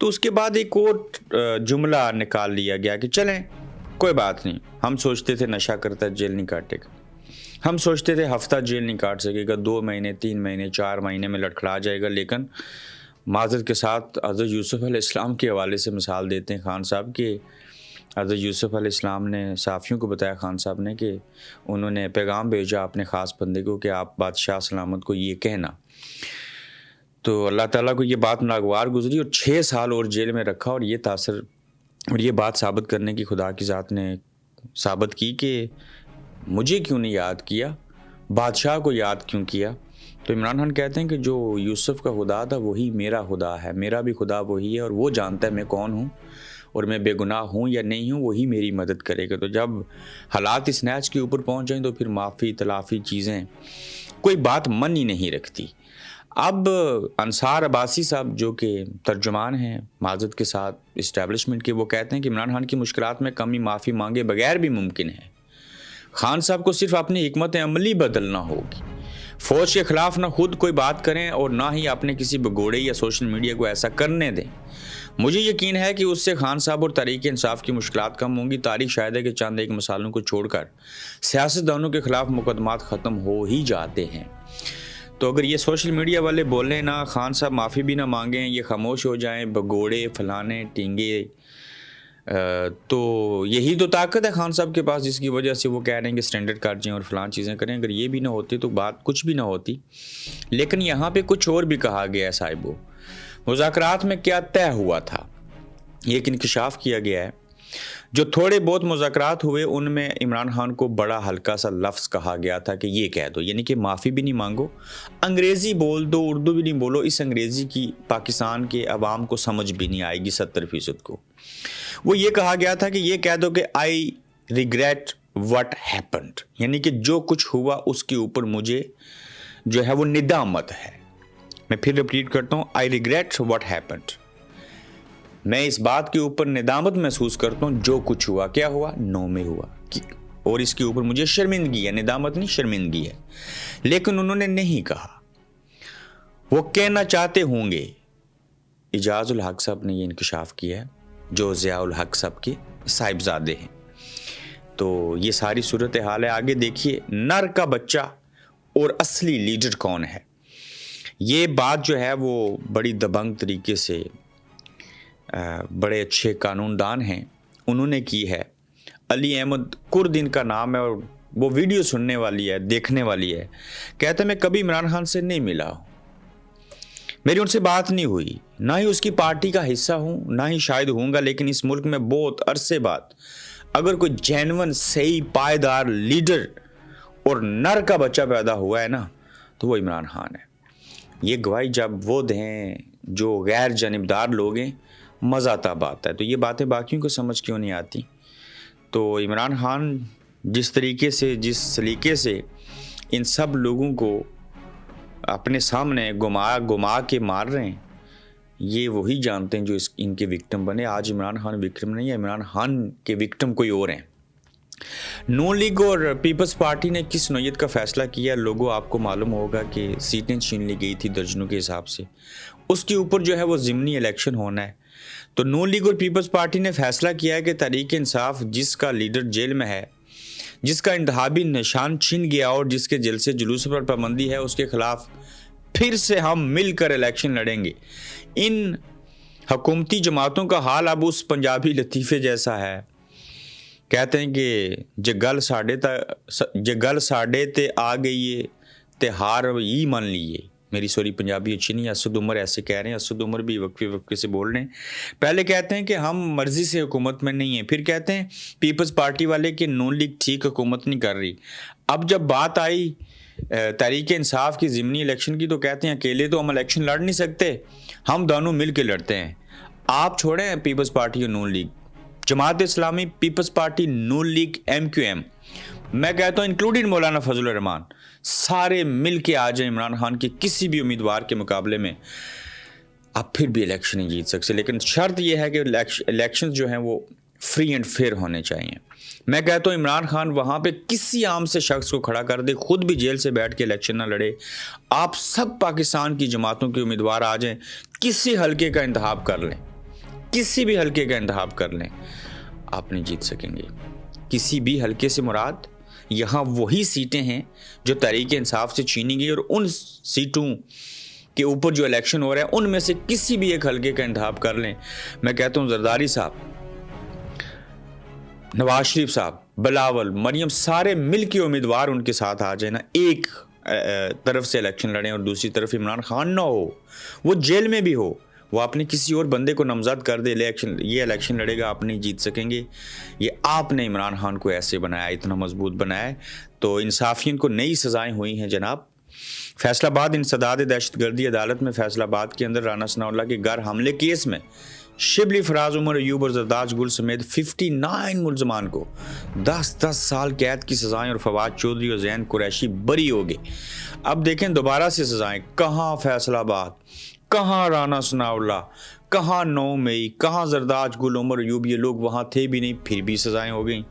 تو اس کے بعد ایک اور جملہ نکال لیا گیا کہ چلیں کوئی بات نہیں، ہم سوچتے تھے نشہ کرتا ہے جیل نہیں کاٹے گا، ہم سوچتے تھے ہفتہ جیل نہیں کاٹ سکے گا، 2 مہینے 3 مہینے 4 مہینے میں لڑکھڑا جائے گا، لیکن معذرت کے ساتھ حضرت یوسف علیہ السلام کے حوالے سے مثال دیتے ہیں خان صاحب کہ حضرت یوسف علیہ السلام نے صحافیوں کو بتایا خان صاحب نے کہ انہوں نے پیغام بھیجا اپنے خاص بندے کو کہ آپ بادشاہ سلامت کو یہ کہنا، تو اللہ تعالیٰ کو یہ بات ناگوار گزری اور 6 سال اور جیل میں رکھا، اور یہ تاثر اور یہ بات ثابت کرنے کی خدا کی ذات نے ثابت کی کہ مجھے کیوں نہیں یاد کیا، بادشاہ کو یاد کیوں کیا. تو عمران خان کہتے ہیں کہ جو یوسف کا خدا تھا وہی میرا خدا ہے، میرا بھی خدا وہی ہے، اور وہ جانتا ہے میں کون ہوں اور میں بے گناہ ہوں یا نہیں ہوں، وہی میری مدد کرے گا. تو جب حالات اس نیچ کے اوپر پہنچ جائیں تو پھر معافی تلافی چیزیں کوئی بات من ہی نہیں رکھتی. اب انصار عباسی صاحب جو کہ ترجمان ہیں معذرت کے ساتھ اسٹیبلشمنٹ کے، وہ کہتے ہیں کہ عمران خان کی مشکلات میں کمی معافی مانگے بغیر بھی ممکن ہے. خان صاحب کو صرف اپنی حکمت عملی بدلنا ہوگی، فوج کے خلاف نہ خود کوئی بات کریں اور نہ ہی اپنے کسی بگوڑے یا سوشل میڈیا کو ایسا کرنے دیں. مجھے یقین ہے کہ اس سے خان صاحب اور تحریک انصاف کی مشکلات کم ہوں گی. تاریخ شاہد ہے کہ چند ایک مثالوں کو چھوڑ کر سیاستدانوں کے خلاف مقدمات ختم ہو ہی جاتے ہیں. تو اگر یہ سوشل میڈیا والے بولیں نہ، خان صاحب معافی بھی نہ مانگیں، یہ خاموش ہو جائیں، بگوڑے فلانے ٹینگے، تو یہی تو طاقت ہے خان صاحب کے پاس جس کی وجہ سے وہ کہہ رہے ہیں کہ سٹینڈرڈ کاٹ جائیں اور فلان چیزیں کریں. اگر یہ بھی نہ ہوتی تو بات کچھ بھی نہ ہوتی. لیکن یہاں پہ کچھ اور بھی کہا گیا ہے صاحبو. مذاکرات میں کیا طے ہوا تھا، ایک انکشاف کیا گیا ہے. جو تھوڑے بہت مذاکرات ہوئے ان میں عمران خان کو بڑا ہلکا سا لفظ کہا گیا تھا کہ یہ کہہ دو، یعنی کہ معافی بھی نہیں مانگو، انگریزی بول دو، اردو بھی نہیں بولو. اس انگریزی کی پاکستان کے عوام کو سمجھ بھی نہیں آئے گی 70% کو. وہ یہ کہا گیا تھا کہ یہ کہہ دو کہ آئی ریگریٹ وٹ ہیپنڈ، یعنی کہ جو کچھ ہوا اس کے اوپر مجھے جو ہے وہ ندامت ہے. میں پھر ریپیٹ کرتا ہوں، آئی ریگریٹ وٹ ہیپنڈ، میں اس بات کے اوپر ندامت محسوس کرتا ہوں جو کچھ ہوا. کیا ہوا؟ 9 میں ہوا، اور اس کے اوپر مجھے شرمندگی ہے، ندامت نہیں شرمندگی ہے. لیکن انہوں نے نہیں کہا. وہ کہنا چاہتے ہوں گے. اعجاز الحق صاحب نے یہ انکشاف کیا ہے جو ضیاء الحق صاحب کے صاحبزادے ہیں. تو یہ ساری صورتحال ہے. آگے دیکھیے نر کا بچہ اور اصلی لیڈر کون ہے. یہ بات جو ہے وہ بڑی دبنگ طریقے سے بڑے اچھے قانون دان ہیں انہوں نے کی ہے. علی احمد کرد ان کا نام ہے اور وہ ویڈیو سننے والی ہے، دیکھنے والی ہے. کہتے ہیں میں کبھی عمران خان سے نہیں ملا ہوں، میری ان سے بات نہیں ہوئی، نہ ہی اس کی پارٹی کا حصہ ہوں، نہ ہی شاید ہوں گا. لیکن اس ملک میں بہت عرصے بعد اگر کوئی جینون صحیح پائیدار لیڈر اور نر کا بچہ پیدا ہوا ہے نا تو وہ عمران خان ہے. یہ گواہی جب وہ دیں جو غیر جانبدار لوگ ہیں، مزہ تب آتا ہے. تو یہ باتیں باقیوں کو سمجھ کیوں نہیں آتی. تو عمران خان جس طریقے سے جس سلیقے سے ان سب لوگوں کو اپنے سامنے گما کے مار رہے ہیں، یہ وہی جانتے ہیں جو ان کے وکٹم بنے. آج عمران خان وکٹم نہیں ہے، عمران خان کے وکٹم کوئی اور ہیں. نون لیگ اور پیپلز پارٹی نے کس نوعیت کا فیصلہ کیا؟ لوگوں آپ کو معلوم ہوگا کہ سیٹیں چھین لی گئی تھی درجنوں کے حساب سے. اس کے اوپر جو ہے وہ ضمنی الیکشن ہونا ہے. تو نون لیگ اور پیپلز پارٹی نے فیصلہ کیا ہے کہ تحریک انصاف جس کا لیڈر جیل میں ہے، جس کا انتخابی نشان چھن گیا اور جس کے جلسے جلوس پر پابندی ہے، اس کے خلاف پھر سے ہم مل کر الیکشن لڑیں گے. ان حکومتی جماعتوں کا حال اب اس پنجابی لطیفے جیسا ہے. کہتے ہیں کہ جگل ساڑے تے آ گئی تے ہار ہی مان لیے. میری سوری پنجابی اچھی نہیں ہے. اسد عمر ایسے کہہ رہے ہیں، اسد عمر بھی وقفے سے بول رہے ہیں. پہلے کہتے ہیں کہ ہم مرضی سے حکومت میں نہیں ہیں، پھر کہتے ہیں پیپلز پارٹی والے کہ نون لیگ ٹھیک حکومت نہیں کر رہی. اب جب بات آئی تحریک انصاف کی ضمنی الیکشن کی تو کہتے ہیں اکیلے تو ہم الیکشن لڑ نہیں سکتے، ہم دونوں مل کے لڑتے ہیں. آپ چھوڑیں پیپلز پارٹی اور نون league, Jamaat Islami, Peoples party, نون لیگ، MQM، میں کہتا ہوں انکلوڈنگ مولانا فضل الرحمان، سارے مل کے آ جائیں عمران خان کے کسی بھی امیدوار کے مقابلے میں، آپ پھر بھی الیکشن نہیں جیت سکتے. لیکن شرط یہ ہے کہ الیکشن جو ہیں وہ فری اینڈ فیئر ہونے چاہیے. میں کہتا ہوں عمران خان وہاں پہ کسی عام سے شخص کو کھڑا کر دے، خود بھی جیل سے بیٹھ کے الیکشن نہ لڑے. آپ سب پاکستان کی جماعتوں کے امیدوار آ جائیں، کسی حلقے کا انتخاب کر لیں. کسی بھی حلقے کا انتخاب کر لیں آپ نہیں جیت سکیں گے. کسی بھی حلقے سے مراد یہاں وہی سیٹیں ہیں جو تحریک انصاف سے چھینی گئی, اور ان سیٹوں کے اوپر جو الیکشن ہو رہا ہے ان میں سے کسی بھی ایک حلقے کا انتخاب کر لیں. میں کہتا ہوں زرداری صاحب, نواز شریف صاحب, بلاول, مریم, سارے مل کے امیدوار ان کے ساتھ آ جائیں نا. ایک طرف سے الیکشن لڑیں اور دوسری طرف عمران خان نہ ہو, وہ جیل میں بھی ہو, وہ آپ نے کسی اور بندے کو نامزد کر دے, یہ الیکشن لڑے گا, آپ نہیں جیت سکیں گے. یہ آپ نے عمران خان کو ایسے بنایا, اتنا مضبوط بنایا ہے. تو انصافیوں کو نئی سزائیں ہوئی ہیں جناب. فیصل آباد انسداد دہشت گردی عدالت میں فیصل آباد کے اندر رانا ثناء اللہ کے گھر حملے کیس میں شبلی, فراز, عمر ایوب اور زرداج گل سمیت 59 ملزمان کو 10 سال قید کی سزائیں, اور فواد چودھری اور زین قریشی بری ہو گئے. اب دیکھیں دوبارہ سے سزائیں, کہاں فیصل آباد, کہاں رانا ثناء اللہ, کہاں 9 مئی, کہاں زرداج گل, عمر ایوب, یہ لوگ وہاں تھے بھی نہیں, پھر بھی سزائیں ہو گئیں.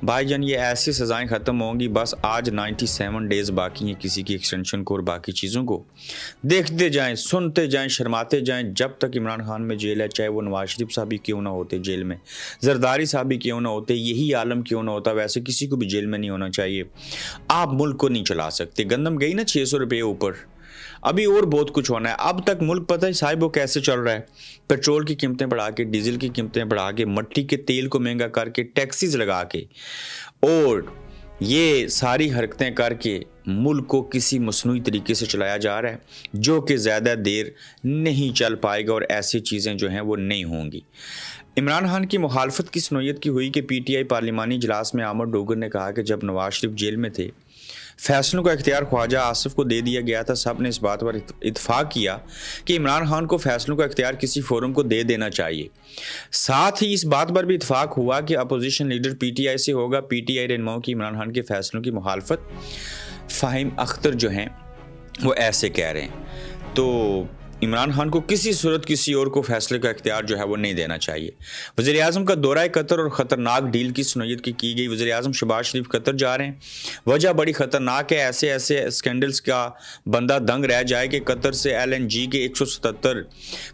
بھائی جان یہ ایسی سزائیں ختم ہوں گی, بس آج 97 ڈیز باقی ہیں کسی کی ایکسٹینشن کو, اور باقی چیزوں کو دیکھتے جائیں, سنتے جائیں, شرماتے جائیں جب تک عمران خان میں جیل ہے. چاہے وہ نواز شریف صاحب بھی کیوں نہ ہوتے جیل میں, زرداری صاحب بھی کیوں نہ ہوتے, یہی عالم کیوں نہ ہوتا, ویسے کسی کو بھی جیل میں نہیں ہونا چاہیے. آپ ملک کو نہیں چلا سکتے. گندم گئی نا 600 روپے اوپر, ابھی اور بہت کچھ ہونا ہے. اب تک ملک پتہ ہے صاحب وہ کیسے چل رہا ہے, پیٹرول کی قیمتیں بڑھا کے, ڈیزل کی قیمتیں بڑھا کے, مٹی کے تیل کو مہنگا کر کے, ٹیکسیز لگا کے, اور یہ ساری حرکتیں کر کے ملک کو کسی مصنوعی طریقے سے چلایا جا رہا ہے جو کہ زیادہ دیر نہیں چل پائے گا, اور ایسی چیزیں جو ہیں وہ نہیں ہوں گی. عمران خان کی مخالفت کس نوعیت کی ہوئی کہ پی ٹی آئی پارلیمانی اجلاس میں عامر ڈوگر نے کہا کہ جب نواز شریف جیل میں تھے فیصلوں کا اختیار خواجہ آصف کو دے دیا گیا تھا. سب نے اس بات پر اتفاق کیا کہ عمران خان کو فیصلوں کا اختیار کسی فورم کو دے دینا چاہیے. ساتھ ہی اس بات پر بھی اتفاق ہوا کہ opposition leader P T I سے ہوگا. پی ٹی آئی رہنماؤں کی عمران خان کے فیصلوں کی مخالفت فہیم اختر جو ہیں وہ ایسے کہہ رہے ہیں. تو عمران خان کو کسی صورت کسی اور کو فیصلے کا اختیار جو ہے وہ نہیں دینا چاہیے. وزیر اعظم کا دورہ قطر اور خطرناک ڈیل کی نوعیت کی گئی. وزیر اعظم شہباز شریف قطر جا رہے ہیں, وجہ بڑی خطرناک ہے. ایسے اسکینڈلز کا بندہ دنگ رہ جائے کہ قطر سے LNG کے 177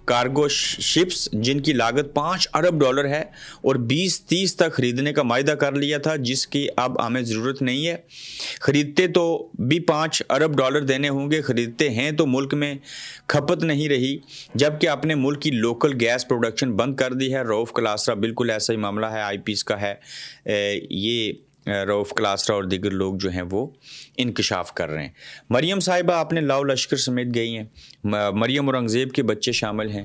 کارگو شپس جن کی لاگت $5 ارب ہے اور 2030 تک خریدنے کا معاہدہ کر لیا تھا, جس کی اب ہمیں ضرورت نہیں ہے. خریدتے تو بھی $5 ارب دینے ہوں گے, خریدتے ہیں تو ملک میں کھپت نہیں رہی, جبکہ اپنے ملک کی لوکل گیس پروڈکشن بند کر دی ہے. رؤف کلاسرا بالکل ایسا ہی معاملہ ہے, آئی پیس کا ہے. یہ رؤف کلاسرا اور دیگر لوگ جو ہیں وہ انکشاف کر رہے ہیں. مریم صاحبہ اپنے لاؤ لشکر سمیت گئی ہیں. مریم اورنگزیب کے بچے شامل ہیں.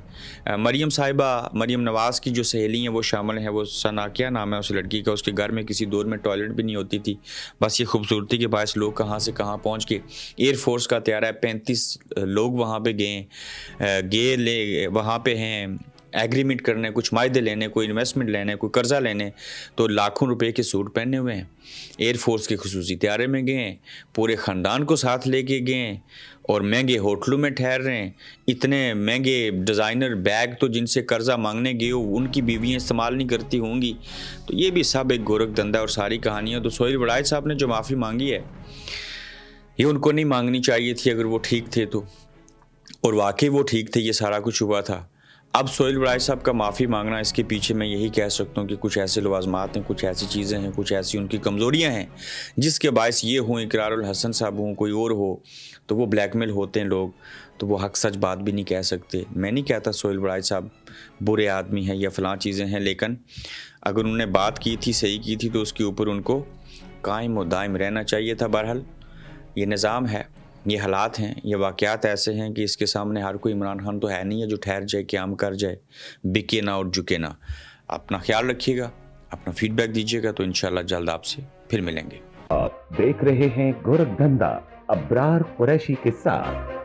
مریم صاحبہ, مریم نواز کی جو سہیلی ہیں وہ شامل ہیں. وہ ثنا, کیا نام ہے اس لڑکی کا, اس کے گھر میں کسی دور میں ٹوائلٹ بھی نہیں ہوتی تھی. بس یہ خوبصورتی کے باعث لوگ کہاں سے کہاں پہنچ کے, ایئر فورس کا طیارہ ہے, 35 لوگ وہاں پہ گئے وہاں پہ ہیں ایگریمنٹ کرنے, کچھ معاہدے لینے, کوئی انویسٹمنٹ لینے, کوئی قرضہ لینے, تو لاکھوں روپے کے سوٹ پہنے ہوئے ہیں. ایئر فورس کے خصوصی طیارے میں گئے ہیں, پورے خاندان کو ساتھ لے کے گئے ہیں, اور مہنگے ہوٹلوں میں ٹھہر رہے ہیں. اتنے مہنگے ڈیزائنر بیگ تو جن سے قرضہ مانگنے گئے ہو ان کی بیویاں استعمال نہیں کرتی ہوں گی. تو یہ بھی سب ایک گورکھ دھندا اور ساری کہانیاں. تو سہیل وڑائچ صاحب نے جو معافی مانگی ہے یہ ان کو نہیں مانگنی چاہیے تھی اگر وہ ٹھیک تھے تو, اور واقعی وہ ٹھیک تھے, یہ سارا کچھ ہوا تھا. اب سہیل وڑائچ صاحب کا معافی مانگنا, اس کے پیچھے میں یہی کہہ سکتا ہوں کہ کچھ ایسے لوازمات ہیں, کچھ ایسی چیزیں ہیں, کچھ ایسی ان کی کمزوریاں ہیں جس کے باعث یہ ہوں. اقرار الحسن صاحب ہوں, کوئی اور ہو, تو وہ بلیک میل ہوتے ہیں لوگ, تو وہ حق سچ بات بھی نہیں کہہ سکتے. میں نہیں کہتا سہیل وڑائچ صاحب برے آدمی ہیں یا فلاں چیزیں ہیں, لیکن اگر انہوں نے بات کی تھی, صحیح کی تھی, تو اس کے اوپر ان کو قائم و دائم رہنا چاہیے تھا. بہرحال یہ نظام ہے, یہ حالات ہیں, یہ واقعات ایسے ہیں کہ اس کے سامنے ہر کوئی عمران خان تو ہے نہیں ہے جو ٹھہر جائے, قیام کر جائے, بکے نہ اور جھکے نہ. اپنا خیال رکھیے گا, اپنا فیڈ بیک دیجیے گا, تو انشاءاللہ جلد آپ سے پھر ملیں گے. آپ دیکھ رہے ہیں گورکھ دھندا ابرار قریشی کے ساتھ.